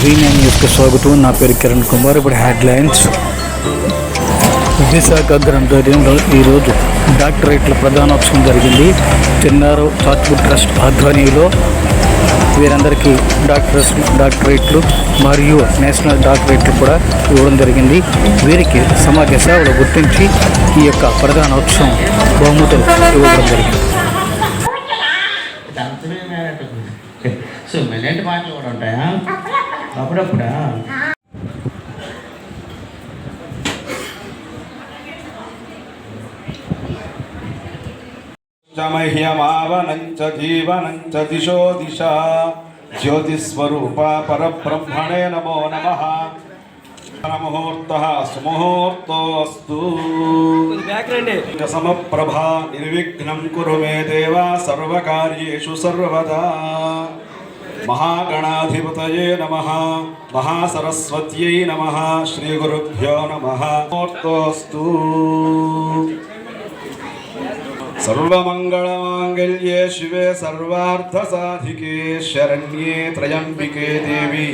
V9 న్యూస్కి స్వాగతం. నా పేరు కిరణ్ కుమార్. ఇప్పుడు హెడ్లైన్స్. విశాఖ గ్రంథాలయంలో ఈరోజు డాక్టరేట్ల ప్రధానోత్సవం జరిగింది. చిన్నారావు చారిటబుల్ ట్రస్ట్ ఆధ్వర్యంలో వీరందరికీ డాక్టరేట్లు మరియు నేషనల్ డాక్టరేట్లు కూడా ఇవ్వడం జరిగింది. వీరికి సమాజ సేవలు గుర్తించి ఈ యొక్క ప్రధానోత్సవం బహుమతులు ఇవ్వడం జరిగింది. సో మెలాంటి పాటలు కూడా ఉంటాయా అప్పుడప్పుడా? మహ్యమావనంచ జీవనంచ దిశో దిశ జ్యోతిస్వరూప పరబ్రహ్మణే నమో నమః. ముహూర్తః సుముహూర్తోస్తు. సమప్రభా నిర్విఘ్నం కురు మే దేవ సర్వకార్యేషు సర్వదా. మహాగణాధిపతయే నమః. మహాసరస్వత్యై నమః. శ్రీ గురుభ్యో నమః. ముహూర్తోస్తు. సర్వమంగళమాంగళ్యే శివే సర్వార్థసాధికే శరణ్యే త్రయంబికే దేవి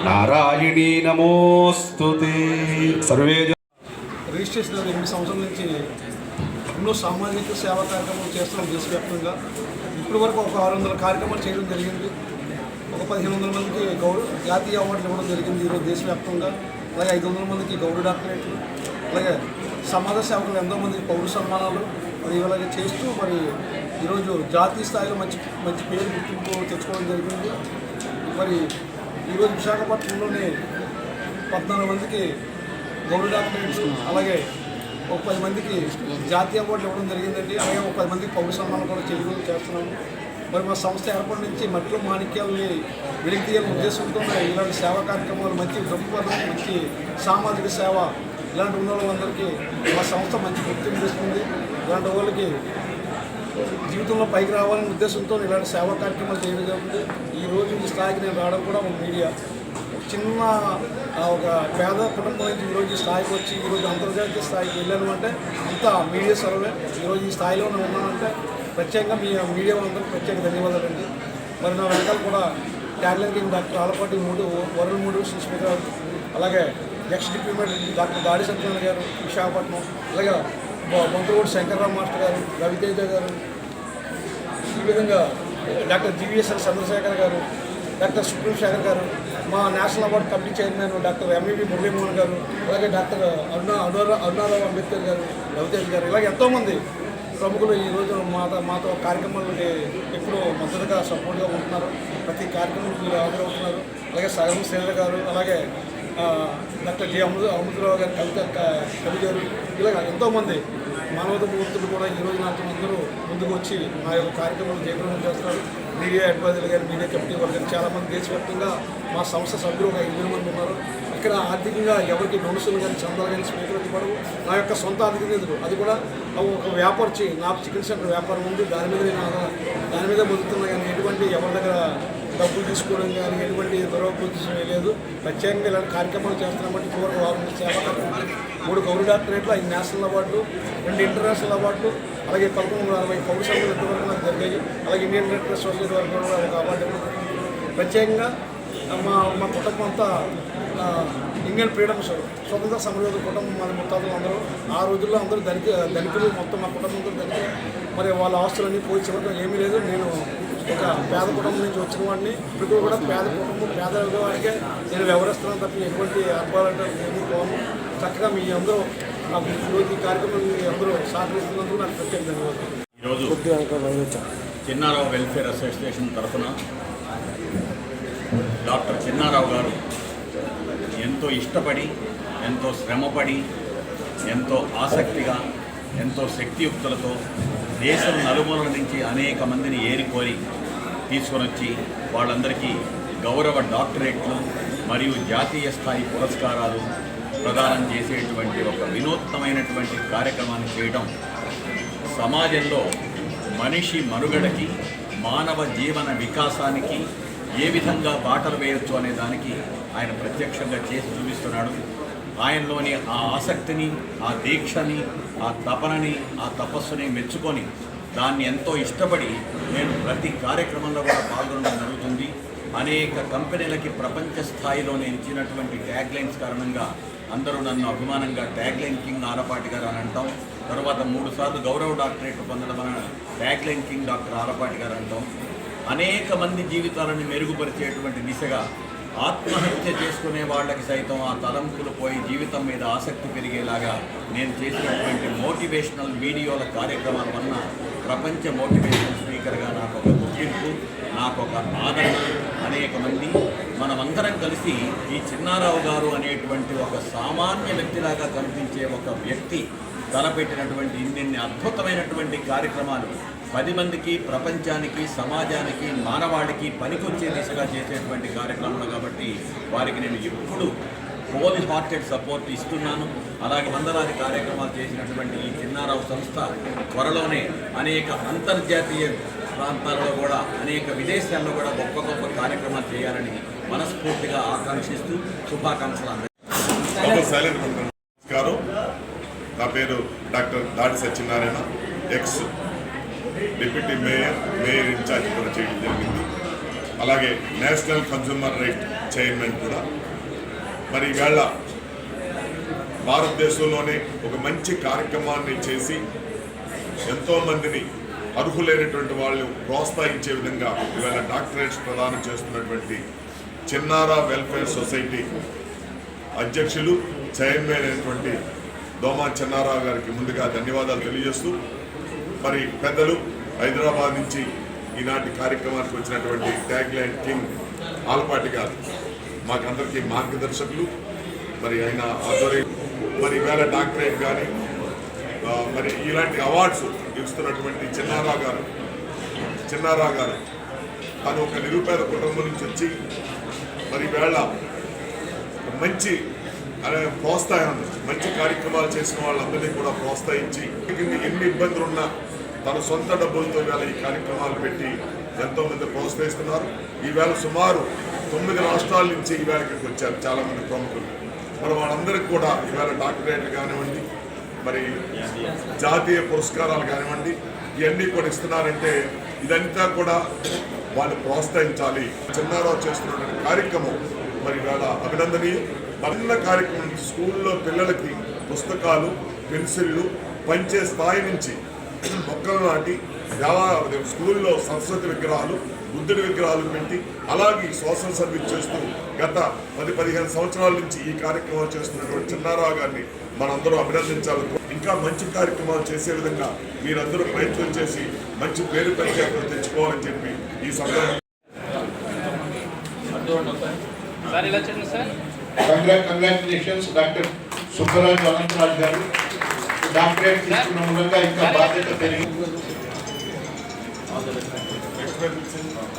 నారాయణీ నమోస్తుతే. సర్వే రిజిస్ట్రేషన్ 8 సంవత్సరాల నుంచి ఎన్నో సామాజిక సేవా కార్యక్రమాలు చేస్తున్నాం దేశవ్యాప్తంగా. ఇప్పటి వరకు ఒక 600 కార్యక్రమాలు చేయడం జరిగింది. ఒక 1500 మందికి జాతీయ అవార్డులు ఇవ్వడం జరిగింది ఈరోజు దేశవ్యాప్తంగా. అలాగే 500 మందికి గౌరవ డాక్టరేట్లు, అలాగే సమాజ సేవకులు ఎంతోమందికి పౌర సన్మానాలు మరి ఇలాగే చేస్తూ మరి ఈరోజు జాతీయ స్థాయిలో మంచి పేరు గుర్తింపు తెచ్చుకోవడం జరిగింది. మరి ఈరోజు విశాఖపట్నంలోనే 14 మందికి గౌరవ డాక్టరేట్స్, అలాగే ఒక 10 మందికి జాతీయ అవార్డులు ఇవ్వడం జరిగిందండి. అలాగే ఒక 10 మందికి పౌర సన్మానాలు కూడా చేస్తున్నాము. మరి మా సంస్థ ఏర్పడి నుంచి మట్టిలో మాణిక్యాలని వెలికి తీయాలని ఉద్దేశంతో ఇలాంటి సేవా కార్యక్రమాలు, మంచి దృక్పథం, మంచి సామాజిక సేవ ఇలాంటి ఉన్న వాళ్ళందరికీ మా సంస్థ మంచి గుర్తింపు ఇస్తుంది. ఇలాంటి వాళ్ళకి జీవితంలో పైకి రావాలనే ఉద్దేశంతో ఇలాంటి సేవా కార్యక్రమాలు చేయడం జరుగుతుంది. ఈరోజు ఈ స్థాయికి నేను రావడం కూడా ఒక మీడియా. చిన్న ఒక పేద కుటుంబం నుంచి ఈరోజు ఈ స్థాయికి వచ్చి ఈరోజు అంతర్జాతీయ స్థాయికి వెళ్ళాను అంటే అంతా మీడియా సర్వే. ఈరోజు ఈ స్థాయిలో నేను ఉన్నానంటే ప్రత్యేకంగా మీ మీడియా అందరికీ ప్రత్యేక ధన్యవాదాలండి. మరి నా వెనకాల కూడా tagline king doctor Alapati Varun మూడు సుస్మిత గారు, అలాగే నెక్స్ట్ డిప్యూమెంట్ డాక్టర్ దాడి సత్యనారాయణ గారు విశాఖపట్నం, అలాగే మంత్రుడు శంకర్రావు మాస్టర్ గారు, రవితేజ గారు, ఈ విధంగా డాక్టర్ జీవీఎస్ఎల్ చంద్రశేఖర్ గారు, డాక్టర్ సుప్రీం శేఖర్ గారు, మా national award committee chairman doctor MEV Muralimohan గారు, అలాగే డాక్టర్ అరుణారావు అంబేద్కర్ గారు, రవితేజ గారు, ఇలాగే ఎంతోమంది ప్రముఖులు ఈరోజు మాతో కార్యక్రమాలకి ఎప్పుడూ మద్దతుగా సపోర్ట్గా ఉంటున్నారు. ప్రతి కార్యక్రమం మీరు హాజరవుతున్నారు. అలాగే సగం శ్రీధర్ గారు, అలాగే డాక్టర్ జి అమృతరావు గారు, కవి గారు, ఇలాగ ఎంతోమంది మానవత మూర్తులు కూడా ఈరోజు నాతో అందరూ ముందుకు వచ్చి మా యొక్క కార్యక్రమాలు జయప్రదం చేస్తారు. మీడియా అడ్వైజర్లు కానీ, మీడియా కమిటీ వాళ్ళు కానీ చాలామంది దేశవ్యాప్తంగా మా సంస్థ సభ్యులు ఒక 8 మంది ఉన్నారు. ఇక్కడ ఆర్థికంగా ఎవరికి డొనేషన్లు కానీ, చందాలు కానీ స్వీకరించబడవు. నా యొక్క సొంత ఆర్థిక నిధులు, అది కూడా ఒక వ్యాపారం నాకు చికెన్ సెంటర్ వ్యాపారం ఉంది. దాని మీద బతుకుతున్నా కానీ ఎటువంటి ఎవరి దగ్గర డబ్బులు తీసుకోవడం కానీ ఎటువంటి దురపయోగం లేదు. ప్రత్యేకంగా ఇలాంటి కార్యక్రమాలు చేస్తున్నాం. బట్టి ఇప్పటివరకు 6 సేవా కార్యక్రమాలు, 3 గౌరవ డాక్టరేట్లు, 5 నేషనల్ అవార్డులు, 2 ఇంటర్నేషనల్ అవార్డులు, అలాగే 1160 పౌర సభ్యులు ఇంతవరకు నాకు జరిగాయి. అలాగే ఇండియన్ రెడ్ క్రాస్ సొసైటీ వరకు కూడా ఒక అవార్డు ఇవ్వడం. ప్రత్యేకంగా మా కుటుంబం అంతా ఇండియన్ ఫ్రీడమ్స్ స్వతంత్ర సమరయోధ కుటుంబం, మన ముత్తాతలు అందరూ ఆ రోజుల్లో అందరూ ధనికులు, మొత్తం మా కుటుంబం అందరూ ధనికులు. మరి వాళ్ళ ఆస్తులన్నీ పోయి చివరిలో ఏమీ లేదు. నేను ఒక పేద కుటుంబం నుంచి వచ్చిన వాడిని. ఇప్పుడు కూడా పేద కుటుంబం, పేద వాడికే నేను వ్యవహరిస్తున్నాను తప్ప ఎటువంటి అర్బాలంటే ఏమీ పోను. చక్కగా మీ అందరూ నాకు ఈరోజు ఈ కార్యక్రమం అందరూ సహకరిస్తున్నందుకు నాకు ప్రత్యేక ధన్యవాదాలు. ఈరోజు చిన్నారావు వెల్ఫేర్ అసోసియేషన్ తరఫున డాక్టర్ చిన్నారావు గారు ఎంతో ఇష్టపడి, ఎంతో శ్రమపడి, ఎంతో ఆసక్తిగా, ఎంతో శక్తియుక్తులతో దేశం నలుమూలల నుంచి అనేక మందిని ఏరికోరి తీసుకొని వచ్చి వాళ్ళందరికీ గౌరవ డాక్టరేట్లు మరియు జాతీయ స్థాయి పురస్కారాలు ప్రదానం చేసేటువంటి ఒక వినూత్నమైనటువంటి కార్యక్రమాన్ని చేయడం సమాజంలో మనిషి మనుగడకి, మానవ జీవన వికాసానికి ఏ విధంగా బాటలు వేయొచ్చు అనే దానికి ఆయన ప్రత్యక్షంగా చేసి చూపిస్తున్నాడు. ఆయనలోని ఆ ఆసక్తిని, ఆ దీక్షని, ఆ తపనని, ఆ తపస్సుని మెచ్చుకొని దాన్ని ఎంతో ఇష్టపడి నేను ప్రతి కార్యక్రమంలో కూడా పాల్గొనడం జరుగుతుంది. అనేక కంపెనీలకి ప్రపంచ స్థాయిలో నేను ఇచ్చినటువంటి ట్యాగ్ లైన్స్ కారణంగా అందరూ నన్ను అభిమానంగా ట్యాగ్ లైన్ కింగ్ ఆలపాటి గారు అని అంటాం. తర్వాత 3 సార్లు గౌరవ డాక్టరేట్ పొందడం వలన tag line king doctor Alapati గారు అంటాం. అనేక మంది జీవితాలను మెరుగుపరిచేటువంటి దిశగా ఆత్మహత్య చేసుకునే వాళ్ళకి సైతం ఆ తలంపులు పోయి జీవితం మీద ఆసక్తి పెరిగేలాగా నేను చేసినటువంటి మోటివేషనల్ వీడియోల కార్యక్రమాల వలన ప్రపంచ మోటివేషనల్ స్పీకర్గా నాకు ఒక గుర్తింపు, నాకు ఒక ఆదరణ. అనేక మంది మనమందరం కలిసి ఈ చిన్నారావు గారు అనేటువంటి ఒక సామాన్య వ్యక్తిలాగా కనిపించే ఒక వ్యక్తి తలపెట్టినటువంటి ఇన్ని అద్భుతమైనటువంటి కార్యక్రమాలు 10 మందికి, ప్రపంచానికి, సమాజానికి, మానవాళికి పనికొచ్చే దిశగా చేసేటువంటి కార్యక్రమాలు కాబట్టి వారికి నేను ఎప్పుడు హోల్ హార్టెడ్ సపోర్ట్ ఇస్తున్నాను. అలాగే వందలాది కార్యక్రమాలు చేసినటువంటి ఈ చిన్నారావు సంస్థ త్వరలోనే అనేక అంతర్జాతీయ ప్రాంతాల్లో కూడా, అనేక విదేశాల్లో కూడా గొప్ప గొప్ప కార్యక్రమాలు చేయాలని మనస్ఫూర్తిగా ఆకాంక్షిస్తూ శుభాకాంక్షలు నమస్కారం. నా పేరు doctor Dadi Satyanarayana, ex deputy mayor in charge కూడా చేయడం జరిగింది. అలాగే నేషనల్ కన్జ్యూమర్ రైట్ చైర్మన్ కూడా. మరి ఈవేళ భారతదేశంలోనే ఒక మంచి కార్యక్రమాన్ని చేసి ఎంతోమందిని అర్హులైనటువంటి వాళ్ళు ప్రోత్సహించే విధంగా ఈవేళ డాక్టరేట్స్ ప్రదానం చేస్తున్నటువంటి చిన్నారా వెల్ఫేర్ సొసైటీ అధ్యక్షులు, చైర్మన్ అయినటువంటి దోమా చిన్నారావు గారికి ముందుగా ధన్యవాదాలు తెలియజేస్తూ, మరి పెద్దలు హైదరాబాద్ నుంచి ఈనాటి కార్యక్రమానికి వచ్చినటువంటి ట్యాగ్ లైన్ కింగ్ ఆలపాటి గారు మాకందరికీ మార్గదర్శకులు. మరి ఆయన ఆధ్వర్యం మరి ఈవేళ డాక్టరేట్ కానీ మరి ఇలాంటి అవార్డ్స్ ఇస్తున్నటువంటి చిన్నారావు గారు తను ఒక నిరుపేద కుటుంబం నుంచి వచ్చి మరి ఈవేళ మంచి ప్రోత్సాహం, మంచి కార్యక్రమాలు చేసిన వాళ్ళందరినీ కూడా ప్రోత్సహించి ఎన్ని ఇబ్బందులు ఉన్నా తన సొంత డబ్బులతో ఈవేళ ఈ కార్యక్రమాలు పెట్టి ఎంతోమంది ప్రోత్సహిస్తున్నారు. ఈవేళ సుమారు 9 రాష్ట్రాల నుంచి ఈవేళ ఇక్కడికి వచ్చారు చాలామంది ప్రముఖులు. మరి వాళ్ళందరికీ కూడా ఈవేళ డాక్టరేట్లు కానివ్వండి, మరి జాతీయ పురస్కారాలు కానివ్వండి, ఇవన్నీ కూడా ఇస్తున్నారంటే ఇదంతా కూడా వాళ్ళు ప్రోత్సహించాలి. చిన్నారావు చేస్తున్నటువంటి కార్యక్రమం మరి ఇవాళ అభినందనీయం. మరిన్న కార్యక్రమం స్కూల్లో పిల్లలకి పుస్తకాలు, పెన్సిళ్ళు పంచే స్థాయి నుంచి మొక్కలు నాటి స్కూల్లో సరస్వతి విగ్రహాలు, బుద్ధుడి విగ్రహాలు పెట్టి అలాగే సోషల్ సర్వీస్ చేస్తూ గత 10-15 సంవత్సరాల నుంచి ఈ కార్యక్రమాలు చేస్తున్నటువంటి చిన్నారావు గారిని మనందరూ అభినందించాలి. ఇంకా మంచి కార్యక్రమాలు చేసే విధంగా మీరందరూ ప్రయత్నం చేసి మంచి పేరు ప్రఖ్యాతులు తెచ్చుకోవాలని చెప్పి ఈ సందర్భంగా కంగ్రాచులేషన్స్ డాక్టర్ సుబ్బరాజు అనంతరాజు గారు. డాక్టరేట్ తీసుకున్న మూలంగా ఇంకా బాధ్యత పెరిగింది.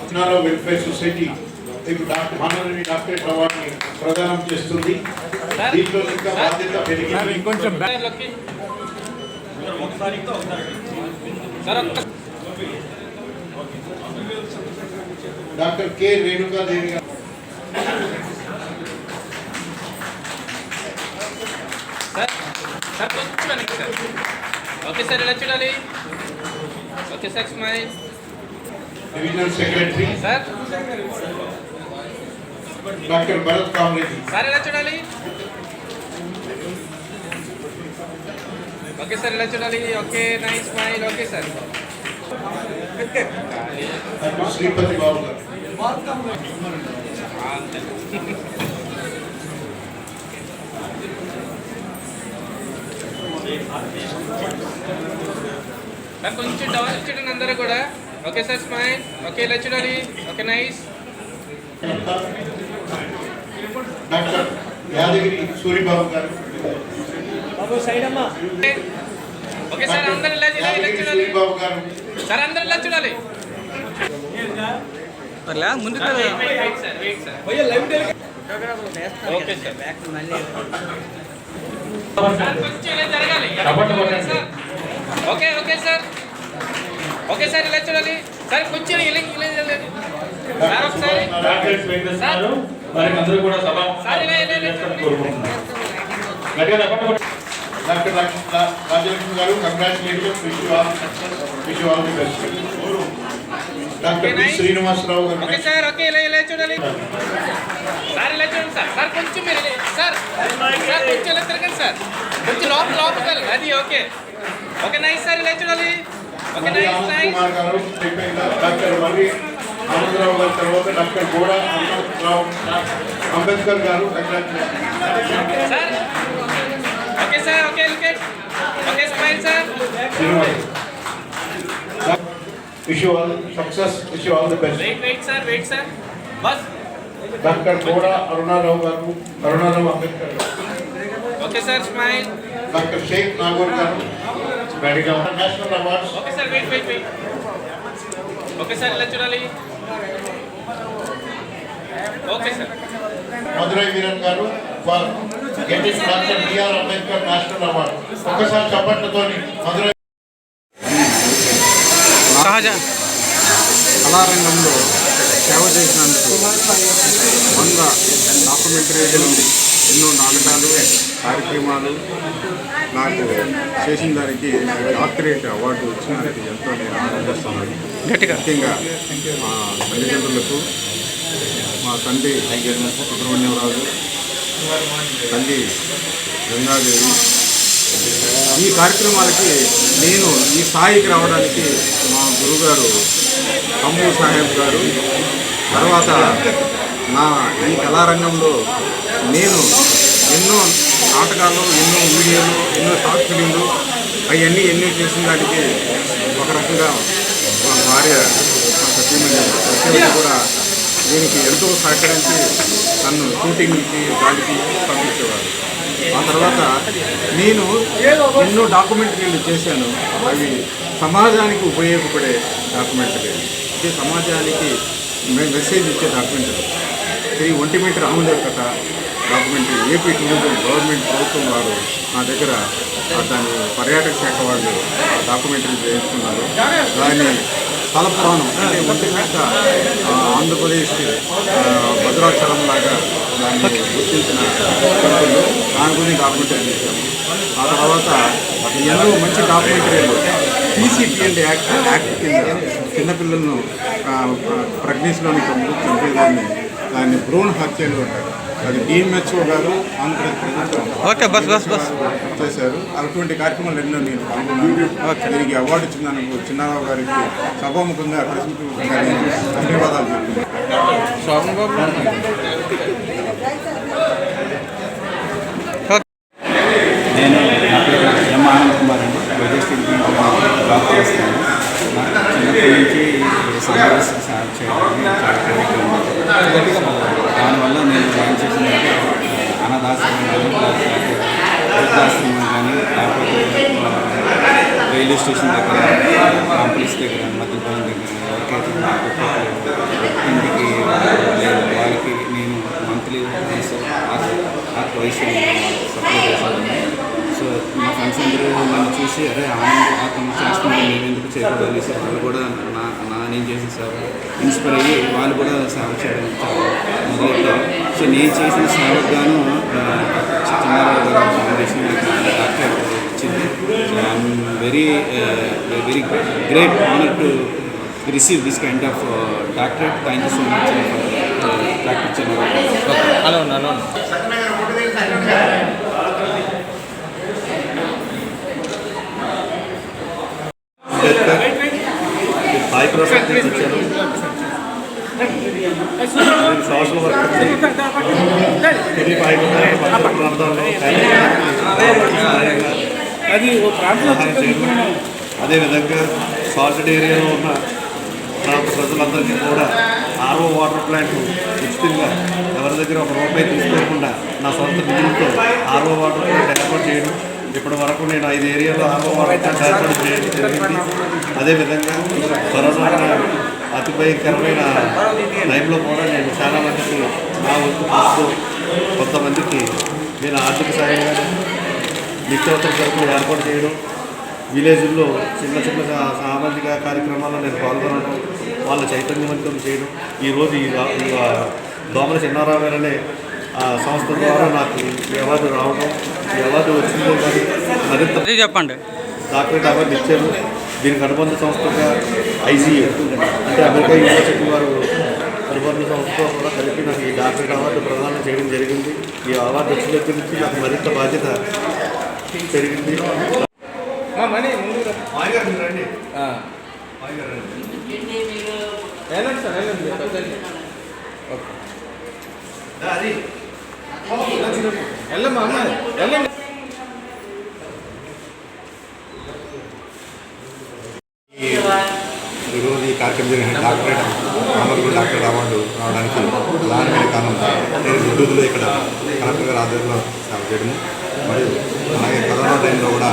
చిన్నారావు వెల్ఫేర్ సొసైటీ మీకు హానరీ డాక్టరేట్ అవార్డుని ప్రదానం చేస్తుంది. దీంట్లో ఇంకా బాధ్యత పెరిగింది. డాక్టర్ కె రేణుకాదేవి గారు. ఓకే సార్, ఇలా చూడాలి. Okay sir, smile. Divisional secretary sir doctor Bharat Kamareddy sir, ఇలా చూడాలి. ఓకే సార్, ఇలా చూడాలి. Okay, nice smile. Okay sir. Doctor Sripathi Babu garu. Sir కొంచెం డౌన్ చూడండి అందరూ కూడా. Okay sir, smile. ఓకే, ఇలా చూడాలి. Okay, nice. Doctor Yadagiri Suribabu garu. Okay sir, అందరూ ఇలా చూడాలి. సూరిబాబు గారు. సార్ అందరూ ఇలా చూడాలి. ముందు ఓకే సార్, కొంచెం ఇలా జరగాలి. Okay okay sir. Okay sir, ఇలా చూడాలి. సార్ కొంచెం ఇలా సార్ ఒకసారి సార్ ఇలా doctor Rajalakshmi garu. Congratulations. Wish you all the best. Doctor B Srinivasarao garu okay sir okay ఇలా చూడాలి సార్ ఇలా చూడండి సార్ సార్ కొంచెం మీరు సార్ సార్ కొంచెం ఇలా తిరగండి సార్ కొంచెం లోపలికి వెళ్ళండి అది ఓకే ఓకే నైస్ సార్ ఇలా చూడాలి ఓకే మర్రి నైస్ ఆనంద్ నైస్ కుమార్ గారు అయిపోయిందా? డాక్టర్ మర్రి ఆనందరావు గారి తర్వాత డాక్టర్ గోడ Anandarao Ambedkar garu sir okay sir okay look okay smile sir wish you all success, wish you all the best. Wait sir బస్ doctor Goda Arunarao garu, Arunarao Ambedkar garu. Okay sir smile doctor Sheikh Nagoor garu రెడీగా national awards. Okay sir wait okay sir ఇలా చూడాలి okay sir Madurai Veeran garu for getting doctor BR Ambedkar national award. ఒకసారి చప్పట్లతో మధురై కళారంగంలో సేవ చేసినందుకు 100 డాక్యుమెంటరీలు, ఎన్నో నాటకాలు, కార్యక్రమాలు నాకు చేసిన దానికి డాక్టరేట్ అవార్డు వచ్చినందుకు ఎంతో నేను ఆనందిస్తున్నాను. ముఖ్యంగా మా తల్లిదండ్రులకు, మా తండ్రి సుబ్రహ్మణ్యరాజు, తల్లి గంగాదేవి, ఈ కార్యక్రమాలకి నేను ఈ స్థాయికి రావడానికి మా గురువుగారు కమ్ము సాహెబ్ గారు, తర్వాత నా ఈ కళారంగంలో నేను ఎన్నో నాటకాలు, ఎన్నో వీడియోలు, ఎన్నో షార్ట్ ఫిలింలు అవన్నీ ఎన్నో చేసిన దానికి ఒక రకంగా మా భార్య, మా సతీమణి కూడా దీనికి ఎంతో సహకరించి నన్ను షూటింగ్కి దానికి పంపించేవారు. ఆ తర్వాత నేను ఎన్నో డాక్యుమెంటరీలు చేశాను. అవి సమాజానికి ఉపయోగపడే డాక్యుమెంటరీ, ఇది సమాజానికి మెసేజ్ ఇచ్చే డాక్యుమెంటరీ. ఇది ఒంటిమిట్ట రాముదేవ్ కథ డాక్యుమెంటరీ ఏపీ టూరిజం గవర్నమెంట్ ప్రభుత్వం వారు నా దగ్గర దాన్ని పర్యాటక శాఖ వాళ్ళు డాక్యుమెంటరీ చేయించుకున్నారు. దాన్ని స్థల పురాణం అంటే ఒంటిమిట్ట ఆంధ్రప్రదేశ్ భద్రాచలం లాగా దాన్ని గుర్తించిన దాని గురించి డాక్యుమెంటరీ చేశాము. ఆ తర్వాత ఎన్నో మంచి డాక్యుమెంటరీలు PCPND యాక్ట్ కింద చిన్నపిల్లలను ప్రెగ్నెన్సీలోని చంపేదాన్ని దాన్ని భ్రూణ హత్యలు అంటారు. అది DMHO గారు ఆంధ్రప్రదేశ్ ప్రభుత్వం చేశారు. అటువంటి కార్యక్రమాలు ఎన్నో నేను పాల్గొన్నాను. దీనికి అవార్డు ఇచ్చినందుకు చిన్నారావు గారికి సభాముఖంగా ప్రసిద్ధిముఖంగా నేను ధన్యవాదాలు చెప్తున్నాను. నేను నా పేరు ఎం ఆనంద్ కుమార్ అండి. వైద్యశ్రీ జాబ్ చేస్తాను. నాకు చిన్నప్పటి నుంచి సమావేశం సేవ చేయడానికి చాలా కోరిక ఉంది. దానివల్ల నేను ఏం చేసిందంటే అనాథాశ్రమం కానీ, లేకపోతే వృద్ధాశ్రమం కానీ, లేకపోతే రైల్వే స్టేషన్ దగ్గర, కాంప్లెక్స్ దగ్గర, మద్యపానం దగ్గర ఎవరికైతే నాకు ఇంటికి లేదు వాళ్ళకి నేను మంత్లీ వయసు సప్లై చేసేదాన్ని. సో మా ఫ్రెండ్స్ అందరూ నన్ను చూసి అరే ఆనందం అతను చేస్తున్నాను మేము ఎందుకు చేయకూడదు అనేసి వాళ్ళు కూడా నేను చేసిన సేవ ఇన్స్పైర్ అయ్యి వాళ్ళు కూడా సేవ చేయడం మొదలెట్టారు. సో నేను చేసిన సేవకు గాను చిన్నారావు గారు ఫౌండేషన్ డాక్టర్ ఇచ్చింది. So I'm very great honour to receive this kind of doctorate. Thank you so much doctor Chinnarao. Hello hi నుంచి వచ్చాను. నేను సోషల్ వర్క్ తెలుగు ప్రాంతాల్లో అదేవిధంగా సాల్టెడ్ ఏరియాలో ఉన్న ప్రాంత ప్రజలందరికీ కూడా RO వాటర్ ప్లాంట్ ఉచితంగా ఎవరి దగ్గర ₹1 తీసుకోకుండా నా సొంత నిధులతో RO వాటర్ ప్లాంట్ ఏర్పాటు చేయడం. ఇప్పటి వరకు నేను 5 ఏరియాలో RO వాటర్ ప్లాంట్ ఏర్పాటు చేయడం జరిగింది. అదేవిధంగా కరోనా అతి భయంకరమైన టైంలో కూడా నేను చాలా మందికి నా వంతు చూస్తూ కొంతమందికి నేను ఆర్థిక సాయంగా నిత్యావసర సరుకులు ఏర్పాటు చేయడం, విలేజ్ల్లో చిన్న చిన్న సామాజిక కార్యక్రమాల్లో నేను పాల్గొనడం, వాళ్ళ చైతన్యవంతం చేయడం. ఈరోజు ఈ దోమల చిన్నారావు గారు అనే సంస్థ ద్వారా నాకు ఈ అవార్డు రావడం, ఈ అవార్డు వచ్చిందో కానీ మరింత చెప్పండి డాక్టరేట్ అవార్డు ఇచ్చారు. దీనికి అనుబంధ సంస్థగా ఐసీయూ అంటే అమెరికా యూనివర్సిటీ వారు అనుబంధ సంస్థతో కూడా కలిపి నాకు ఈ డాక్టరేట్ అవార్డు ప్రదానం చేయడం జరిగింది. ఈ అవార్డు వచ్చిన దగ్గర నుంచి నాకు మరింత బాధ్యత పెరిగింది. రండి వెళ్ళండి సార్, వెళ్ళండి. వెళ్ళమ్మా అమ్మ, వెళ్ళండి. ఈరోజు ఈ కార్యక్రమం జరిగిన డాక్టరేట్ ఆనరబుల్ డాక్టరేట్ అవార్డు రావడానికి ప్రధానమైన కారణం నేను గుంటూరులో ఇక్కడ కలెక్టర్ గారి ఆధ్వర్యంలో సేవ చేయడము, మరియు అలాగే కరోనా టైంలో కూడా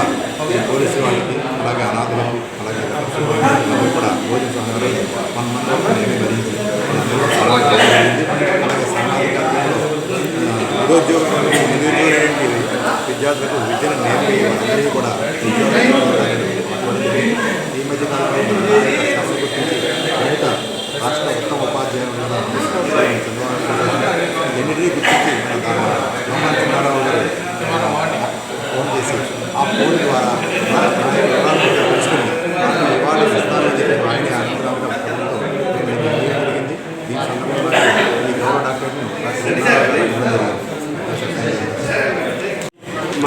ఈ పోలీసు వాళ్ళకి అలాగే అనాథులకు అలాగే అందరూ కూడా భోజన సమయంలో 1 మంది వరకు నేనే భరించి అలాగే సామాజిక నిరుద్యోగానికి విద్యార్థులకు విద్యను నేర్పి అందరికీ కూడా ఈ మధ్య కాలంలో శ్రమను గుర్తించి అనేక రాష్ట్ర ఉత్తమ ఉపాధ్యాయులుగా ఎన్నిటినీ గుర్తించి మన చంద్రరావు గారు ఫోన్ చేసి ఆ ఫోన్ ద్వారా తెలుసుకుని అవార్డు ఇస్తారని చెప్పి ఆయన అనుగ్రహంగా జరిగింది. దీని సందర్భంగా ఈ గౌరవ డాక్టర్ను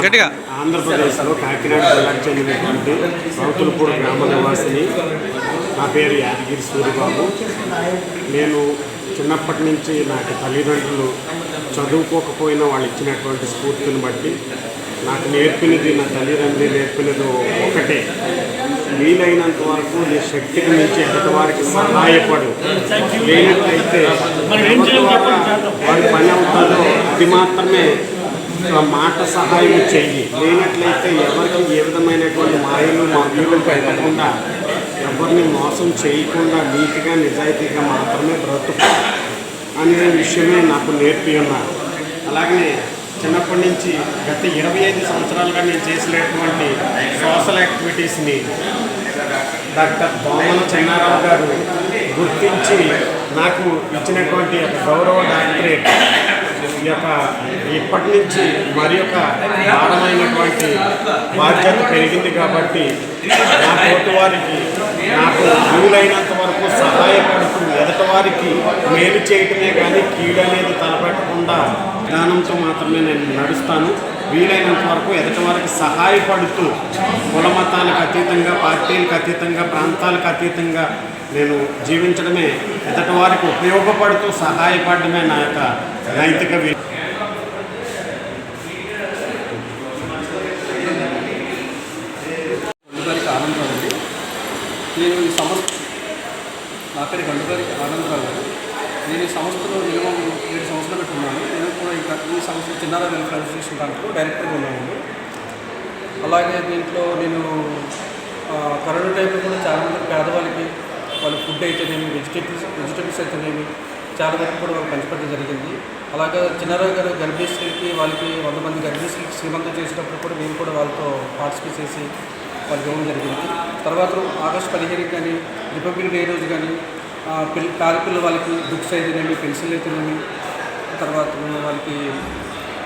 గట్టిగా ఆంధ్రప్రదేశ్లో కాకినాడ జిల్లాకు చెందినటువంటి రౌతులపూడి గ్రామ నివాసిని. నా పేరు యాదగిరి సూరిబాబు. నేను చిన్నప్పటి నుంచి నాకు తల్లిదండ్రులు చదువుకోకపోయినా వాళ్ళు ఇచ్చినటువంటి స్ఫూర్తిని బట్టి నాకు నేర్పినది, నా తల్లిదండ్రులు నేర్పినది ఒకటే, వీలైనంత వరకు నీ శక్తికి మించి ఎదుటి వారికి సహాయపడు. లేనట్లయితే వాడి పని అవుతుందో అది మాత్రమే మాట సహాయం చెయ్యి. లేనట్లయితే ఎవరికి ఏ విధమైనటువంటి మాయలు మభ్యులు పెట్టకుండా ఎవరిని మోసం చేయకుండా నీతిగా నిజాయితీగా మాత్రమే బ్రతుకు అనే విషయమే నాకు నేర్పి ఉన్నారు. అలాగే చిన్నప్పటి నుంచి గత 25 సంవత్సరాలుగా నేను చేసినటువంటి సోషల్ యాక్టివిటీస్ని డాక్టర్ దోమల చెన్నారావు గారు గుర్తించి నాకు ఇచ్చినటువంటి గౌరవ డాక్టరేట్ ఇప్పటి నుంచి మరి యొక్క భారమైనటువంటి బాధ్యత పెరిగింది కాబట్టి నా తోటి వారికి నాకు వీలైనంత వరకు సహాయపడుతూ ఎదుటి వారికి మేలు చేయటమే కానీ కీడు అనేది తలపెట్టకుండా జ్ఞానంతో మాత్రమే నేను నడుస్తాను. వీలైనంత వరకు ఎదుటి వారికి సహాయపడుతూ కుల మతాలకు అతీతంగా, పార్టీలకు అతీతంగా, ప్రాంతాలకు అతీతంగా నేను జీవించడమే, ఎదుటి వారికి ఉపయోగపడుతూ సహాయపడమే నా యొక్క నైతిక ఆనందరావు అండి. నేను ఈ సంస్థ నా పేరు గండుగారి ఆనందరావు గారు. నేను ఈ సంస్థలో మినిమం 7 సంవత్సరాలు పెట్టుకున్నాను. నేను కూడా ఇంకా ఈ సంస్థ చిన్నారా వెల్ఫేర్ అసోసియేషన్ దాంట్లో డైరెక్టర్గా ఉన్నాను. అలాగే దీంట్లో నేను కరోనా టైంలో కూడా చాలామంది పేదవాళ్ళకి వాళ్ళ ఫుడ్ అయితేనేమి, వెజిటేబుల్స్ అయితేనేమి చాలా వరకు కూడా వాళ్ళు పంచిపెట్టడం జరిగింది. అలాగే చిన్నారావు గారు గర్భిణీస్త్రీలకి వాళ్ళకి 100 మంది గర్భిణీస్త్రీలకి శ్రీమంతం చేసేటప్పుడు కూడా మేము కూడా వాళ్ళతో పార్టిసిపేట్ చేసి వాళ్ళకి ఇవ్వడం జరిగింది. తర్వాత ఆగస్టు 15 కానీ, రిపబ్లిక్ డే రోజు కానీ పేదపిల్ల వాళ్ళకి బుక్స్ అయితేనేమి, పెన్సిల్ అయితేనేమి, తర్వాత వాళ్ళకి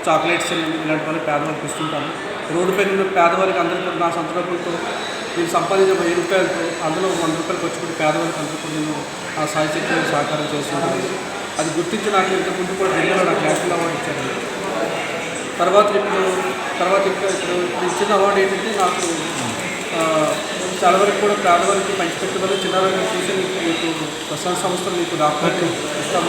చాక్లెట్స్ ఇలాంటి వాళ్ళకి పేదవాళ్ళకి ఇస్తుంటాను. రోడ్డు పైన ఉన్న పేదవాళ్ళకి అందరికీ కూడా నా సొంత డబ్బులతో నేను సంపాదించిన 1000 రూపాయలతో అందులో 100 రూపాయలు ఖర్చు పెట్టి పేదవాళ్ళకి అందరూ కూడా నేను ఆ సాయి శక్తిని సహకారం చేస్తుంటాను. అది గుర్తించి నాకు ఇంతకుముందు కూడా ఢిల్లీలో నాకు నేషనల్ అవార్డు ఇచ్చారు. తర్వాత ఇప్పుడు ఇచ్చిన అవార్డు ఏంటంటే నాకు చాలా వరకు కూడా పేదవారికి పంచిపెట్టే వల్ల చిన్నవారికి చూసి మీకు ప్రసాద సంస్థలు మీకు డాక్టర్ ఇస్తాము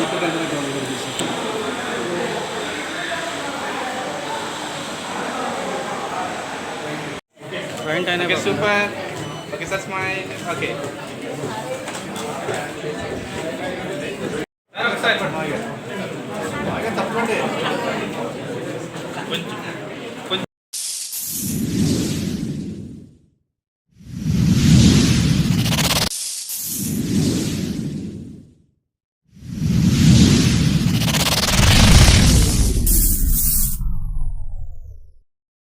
Okay, super. Okay, that's my. Okay.